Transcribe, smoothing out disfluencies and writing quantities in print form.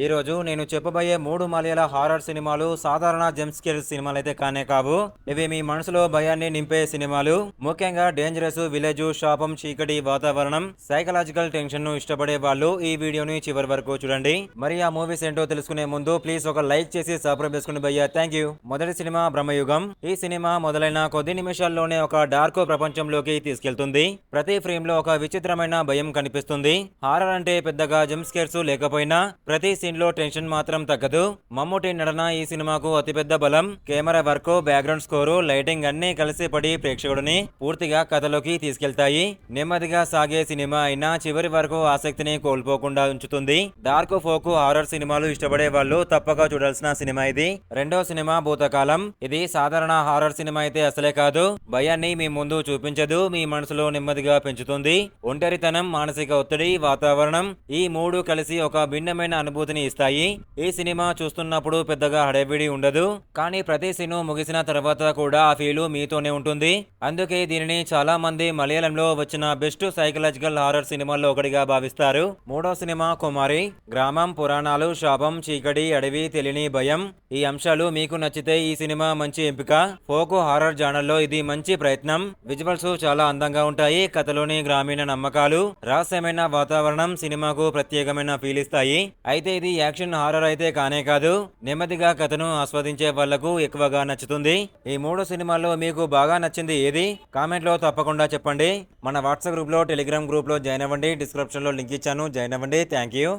ఈ రోజు నేను చెప్పబోయే 3 మలయాళ హారర్ సినిమాలు సాధారణ జంప్ స్కేర్ సినిమాలైతే కానే కావు. ఇవి మీ మనసులో భయాన్ని నింపే సినిమాలు. ముఖ్యంగా డేంజరస్ విలేజ్, శాపం, చీకటి వాతావరణం, సైకలాజికల్ టెన్షన్ ను ఇష్టపడే వాళ్ళు ఈ వీడియోని చివరి వరకు చూడండి. మరి ఆ మూవీస్ ఏంటో తెలుసుకునే ముందు ప్లీజ్ ఒక లైక్ చేసి సబ్స్క్రైబ్ చేసుకోండి భయ్యా. Thank you. మొదటి సినిమా బ్రహ్మయుగం. ఈ సినిమా మొదలైన కొద్ది నిమిషాల్లోనే ఒక డార్క్ ప్రపంచంలోకి తీసుకెళ్తుంది. ప్రతి ఫ్రేమ్ లో ఒక విచిత్రమైన భయం కనిపిస్తుంది. హారర్ అంటే పెద్దగా జంప్ స్కేర్స్ లేకపోయినా ప్రతి సీన్ లో టెన్షన్ మాత్రం తగ్గదు. మమ్ముటి నటన ఈ సినిమాకు అతిపెద్ద బలం. Camera work, background score, lighting అన్ని కలిసి పడి ప్రేక్షకుడిని పూర్తిగా కథలోకి తీసుకెళ్తాయి. నెమ్మదిగా సాగే సినిమా అయినా చివరి వరకు ఆసక్తిని కోల్పోకుండా ఉంచుతుంది. డార్క్ ఫోక్ హారర్ సినిమాలు ఇష్టపడే వాళ్ళు తప్పక చూడాల్సిన సినిమా ఇది. రెండో సినిమా భూతకాలం. ఇది సాధారణ హారర్ సినిమా అయితే అసలే కాదు. భయాన్ని మీ ముందు చూపించదు, మీ మనసులో నెమ్మదిగా పెంచుతుంది. ఒంటరితనం, మానసిక ఒత్తిడి, వాతావరణం ఈ మూడు కలిసి ఒక భిన్నమైన అనుభూతిని ఇస్తాయి. ఈ సినిమా చూస్తున్నప్పుడు పెద్దగా హడావిడి ఉండదు, కానీ ప్రతి సీను ముగిసిన తర్వాత కూడా ఆ ఫీలు మీతోనే ఉంటుంది. అందుకే దీనిని చాలా మంది మలయాళంలో వచ్చిన బెస్ట్ సైకలాజికల్ హారర్ సినిమాల్లో ఒకటిగా భావిస్తారు. మూడో సినిమా కుమారి. గ్రామం, పురాణాలు, శాపం, చీకటి, అడవి, తెలియని భయం ఈ అంశాలు మీకు నచ్చితే ఈ సినిమా మంచి ఎంపిక. ఫోక్ హారర్ జానర్లో ఇది మంచి ప్రయత్నం. విజువల్స్ చాలా అందంగా ఉంటాయి. కథలోని గ్రామీణ నమ్మకాలు, రహస్యమైన వాతావరణం సినిమాకు ప్రత్యేకమైన ఫీల్ ఇస్తాయి. అయితే ఇది యాక్షన్ హారర్ అయితే కానే కాదు. నెమ్మదిగా కథను ఆస్వాదించే వాళ్లకు ఎక్కువగా నచ్చుతుంది. ఈ మూడు సినిమాల్లో మీకు బాగా నచ్చింది ఏది? కామెంట్ లో తప్పకుండా చెప్పండి. మన వాట్సాప్ గ్రూప్ లో, టెలిగ్రామ్ గ్రూప్ లో జాయిన్ అవ్వండి. డిస్క్రిప్షన్ లో లింక్ ఇచ్చాను, జాయిన్ అవ్వండి. Thank you.